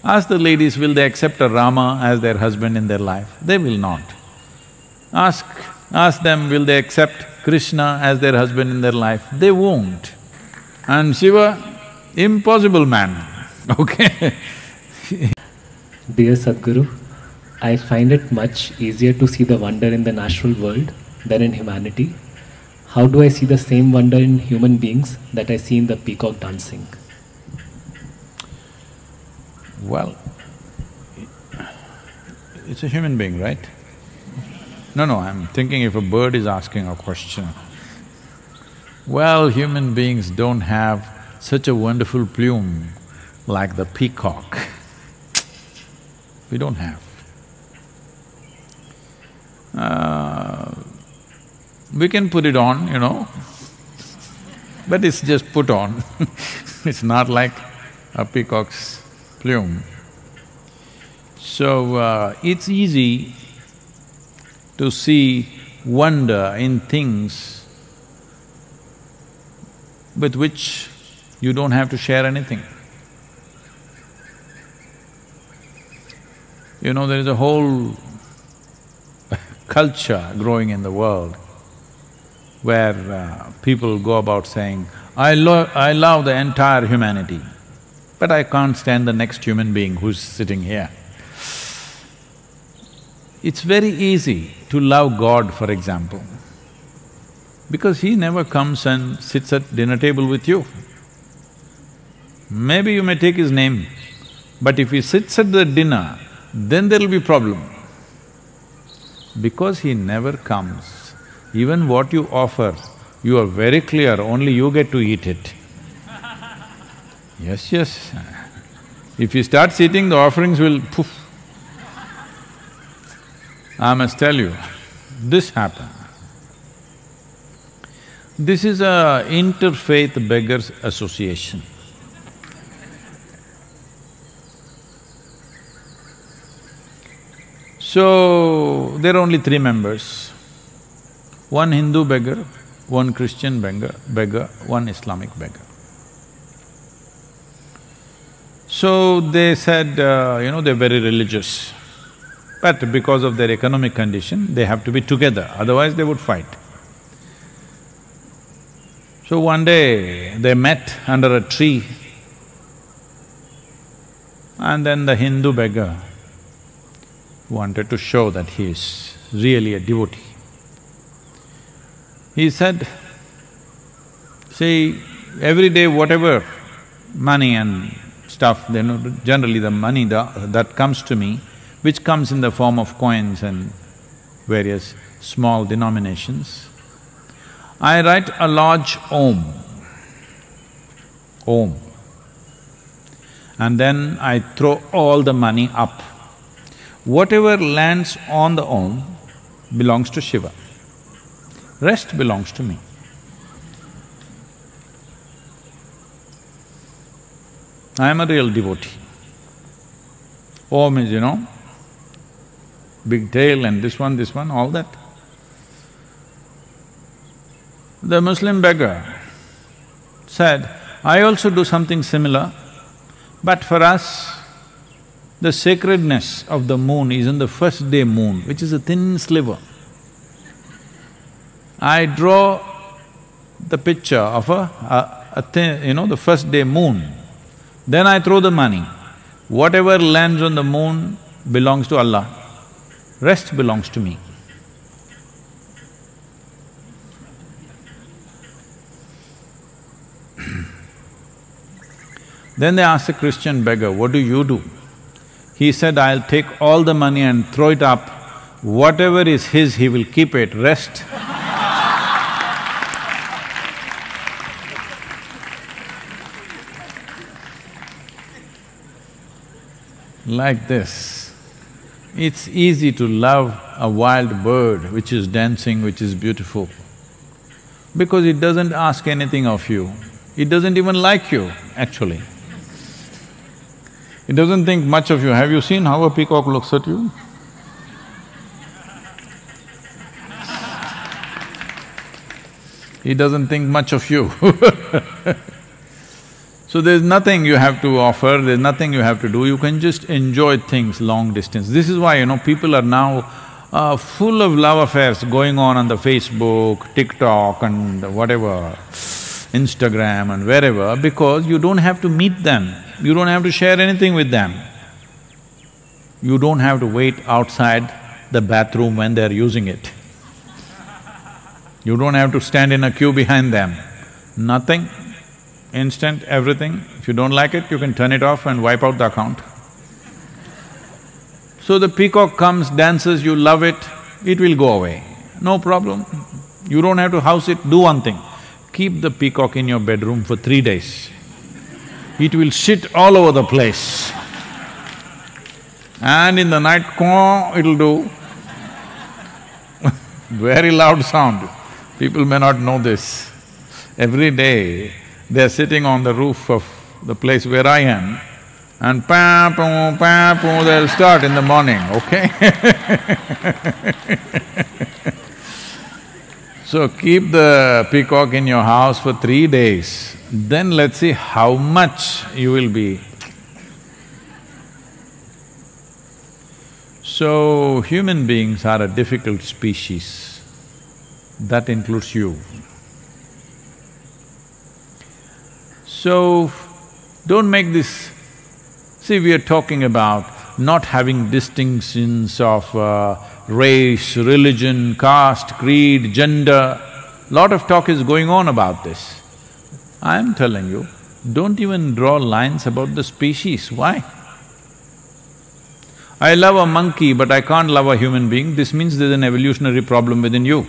Ask the ladies, will they accept a Rama as their husband in their life? They will not. Ask them, will they accept Krishna as their husband in their life? They won't. And Shiva, impossible man, okay? Dear Sadhguru, I find it much easier to see the wonder in the natural world than in humanity. How do I see the same wonder in human beings that I see in the peacock dancing? Well, it's a human being, right? No, I'm thinking if a bird is asking a question. Well, human beings don't have such a wonderful plume like the peacock. We don't have. We can put it on, you know, but it's just put on. It's not like a peacock's plume. So, it's easy to see wonder in things with which you don't have to share anything. You know, there is a whole culture growing in the world where people go about saying, I love the entire humanity, but I can't stand the next human being who's sitting here. It's very easy to love God, for example, because He never comes and sits at dinner table with you. Maybe you may take His name, but if He sits at the dinner, then there'll be problem. Because He never comes, even what you offer, you are very clear, only you get to eat it. Yes. If you start eating, the offerings will poof. I must tell you, this happened. This is a interfaith beggars association. So, there are only 3 members, one Hindu beggar, one Christian beggar, one Islamic beggar. So they said, they're very religious, but because of their economic condition, they have to be together, otherwise they would fight. So one day, they met under a tree, and then the Hindu beggar wanted to show that he is really a devotee. He said, see, every day whatever money and stuff, generally the money that comes to me, which comes in the form of coins and various small denominations, I write a large Om, and then I throw all the money up. Whatever lands on the Om belongs to Shiva, rest belongs to me. I am a real devotee. Om is, big tail and this one, all that. The Muslim beggar said, I also do something similar, but for us, the sacredness of the moon is on the first day moon, which is a thin sliver. I draw the picture of a thin, the first day moon. Then I throw the money. Whatever lands on the moon belongs to Allah, rest belongs to me. Then they asked the Christian beggar, what do you do? He said, I'll take all the money and throw it up. Whatever is his, he will keep it, rest. Like this. It's easy to love a wild bird which is dancing, which is beautiful, because it doesn't ask anything of you. It doesn't even like you, actually. It doesn't think much of you. Have you seen how a peacock looks at you? He doesn't think much of you. So there's nothing you have to offer, there's nothing you have to do, you can just enjoy things long distance. This is why, people are now full of love affairs going on the Facebook, TikTok and whatever, Instagram and wherever, because you don't have to meet them, you don't have to share anything with them. You don't have to wait outside the bathroom when they're using it. You don't have to stand in a queue behind them. Nothing, instant, everything. If you don't like it, you can turn it off and wipe out the account. So the peacock comes, dances, you love it, it will go away, no problem. You don't have to house it, do one thing, keep the peacock in your bedroom for 3 days. It will sit all over the place. And in the night, caw, it'll do very loud sound. People may not know this. Every day, they're sitting on the roof of the place where I am, and pa-poo, they'll start in the morning, okay? So keep the peacock in your house for 3 days, then let's see how much you will be. So, human beings are a difficult species. That includes you. So, don't make this… See, we are talking about not having distinctions of race, religion, caste, creed, gender. Lot of talk is going on about this. I am telling you, don't even draw lines about the species. Why? I love a monkey but I can't love a human being, this means there's an evolutionary problem within you.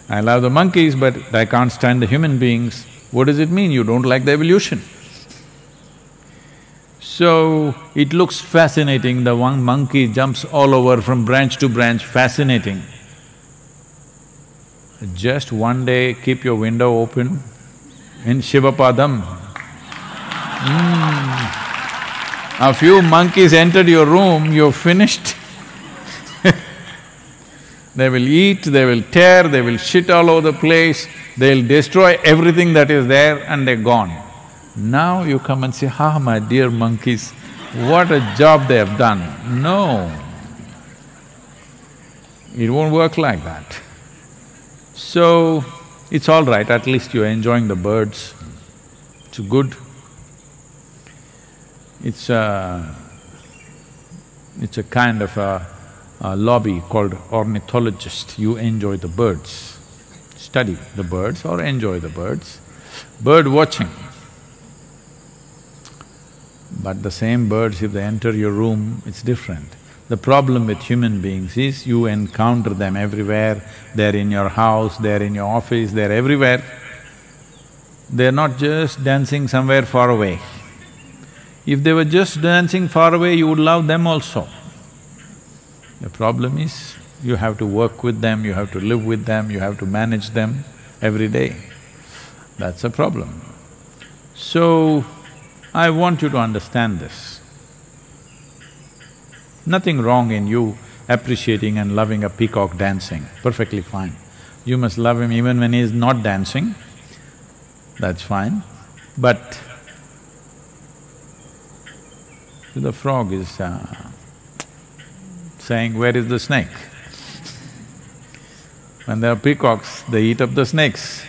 I love the monkeys but I can't stand the human beings. What does it mean? You don't like the evolution. So, it looks fascinating, the one monkey jumps all over from branch to branch, fascinating. Just one day keep your window open in Shiva Padam. A few monkeys entered your room, you're finished. They will eat, they will tear, they will shit all over the place, they'll destroy everything that is there and they're gone. Now you come and say, ah, my dear monkeys, what a job they have done. No, it won't work like that. So, it's all right, at least you're enjoying the birds, it's good. It's a kind of a lobby called ornithologist. You enjoy the birds, study the birds or enjoy the birds. Bird watching. But the same birds, if they enter your room, it's different. The problem with human beings is you encounter them everywhere, they're in your house, they're in your office, they're everywhere. They're not just dancing somewhere far away. If they were just dancing far away, you would love them also. The problem is, you have to work with them, you have to live with them, you have to manage them every day. That's a problem. So, I want you to understand this. Nothing wrong in you appreciating and loving a peacock dancing, perfectly fine. You must love him even when he is not dancing, that's fine. But the frog is saying, where is the snake? When there are peacocks, they eat up the snakes.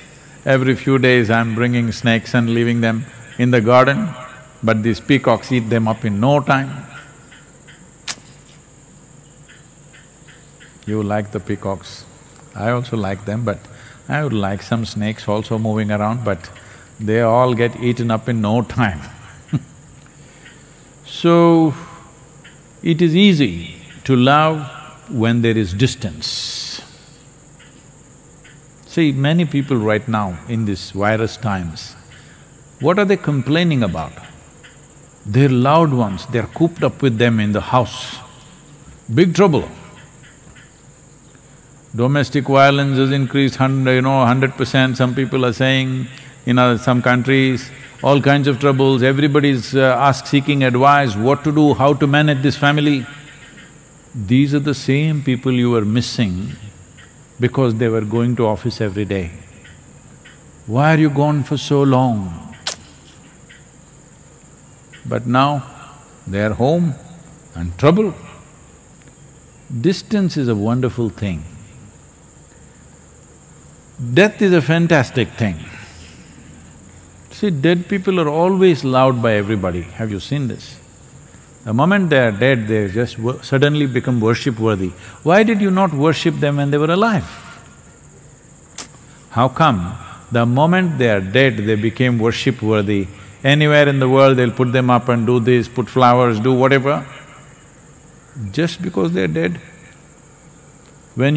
Every few days I'm bringing snakes and leaving them in the garden, but these peacocks eat them up in no time. You like the peacocks, I also like them, but I would like some snakes also moving around, but they all get eaten up in no time. So, it is easy to love when there is distance. See, many people right now in these virus times, what are they complaining about? Their loved ones, they're cooped up with them in the house. Big trouble. Domestic violence has increased 100%, some people are saying, in some countries, all kinds of troubles, everybody's seeking advice, what to do, how to manage this family. These are the same people you were missing because they were going to office every day. Why are you gone for so long? But now they are home and trouble. Distance is a wonderful thing. Death is a fantastic thing. See, dead people are always loved by everybody. Have you seen this? The moment they are dead, they just suddenly become worship-worthy. Why did you not worship them when they were alive? How come the moment they are dead, they became worship-worthy? Anywhere in the world, they'll put them up and do this, put flowers, do whatever. Just because they're dead. When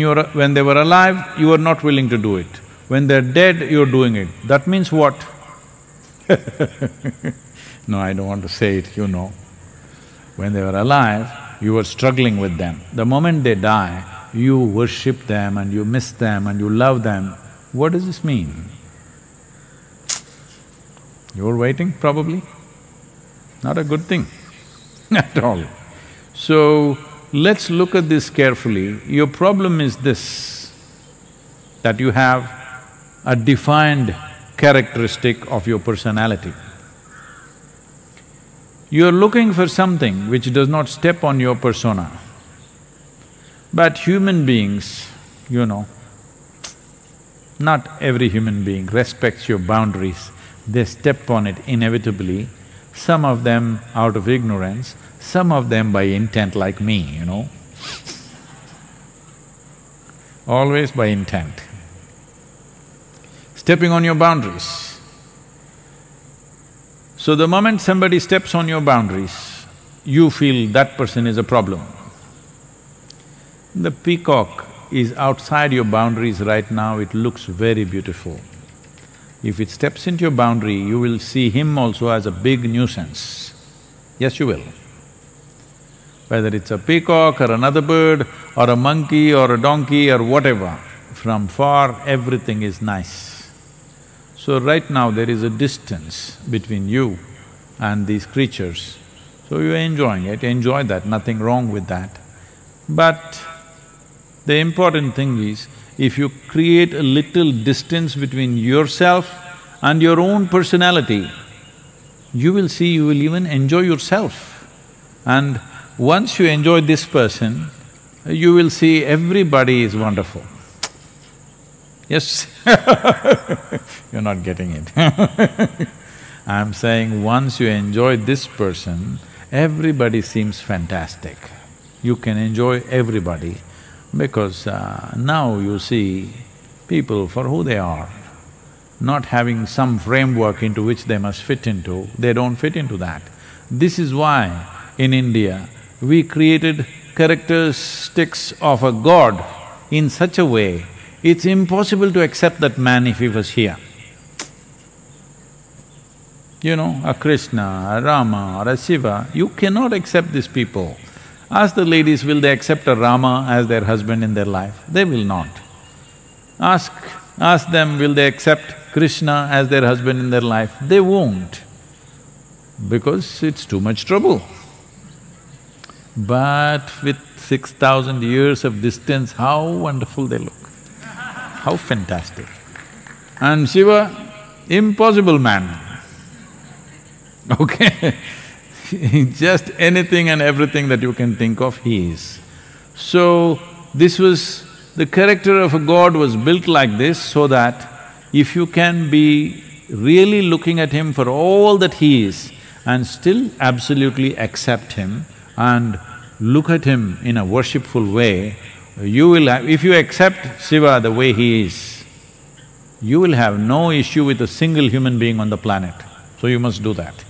they were alive, you were not willing to do it. When they're dead, you're doing it. That means what? No, I don't want to say it, you know. When they were alive, you were struggling with them. The moment they die, you worship them and you miss them and you love them. What does this mean? You're waiting, probably? Not a good thing at all. So, let's look at this carefully. Your problem is this, that you have a defined characteristic of your personality. You're looking for something which does not step on your persona. But human beings, you know, not every human being respects your boundaries. They step on it inevitably, some of them out of ignorance, some of them by intent like me, you know. Always by intent. Stepping on your boundaries. So the moment somebody steps on your boundaries, you feel that person is a problem. The peacock is outside your boundaries right now, it looks very beautiful. If it steps into your boundary, you will see him also as a big nuisance. Yes, you will. Whether it's a peacock or another bird or a monkey or a donkey or whatever, from far everything is nice. So right now there is a distance between you and these creatures. So you're enjoying it, enjoy that, nothing wrong with that. But the important thing is, if you create a little distance between yourself and your own personality, you will see you will even enjoy yourself. And once you enjoy this person, you will see everybody is wonderful. Yes? You're not getting it. I'm saying once you enjoy this person, everybody seems fantastic. You can enjoy everybody because now you see people for who they are, not having some framework into which they must fit into, they don't fit into that. This is why in India, we created characteristics of a god in such a way, it's impossible to accept that man if he was here. You know, a Krishna, a Rama or a Shiva, you cannot accept these people. Ask the ladies, will they accept a Rama as their husband in their life? They will not. Ask them, will they accept Krishna as their husband in their life? They won't, because it's too much trouble. But with 6,000 years of distance, how wonderful they look, how fantastic. And Shiva, impossible man, okay? Just anything and everything that you can think of, he is. So, this was… the character of a god was built like this so that if you can be really looking at him for all that he is and still absolutely accept him and look at him in a worshipful way, you will have… if you accept Shiva the way he is, you will have no issue with a single human being on the planet. So you must do that.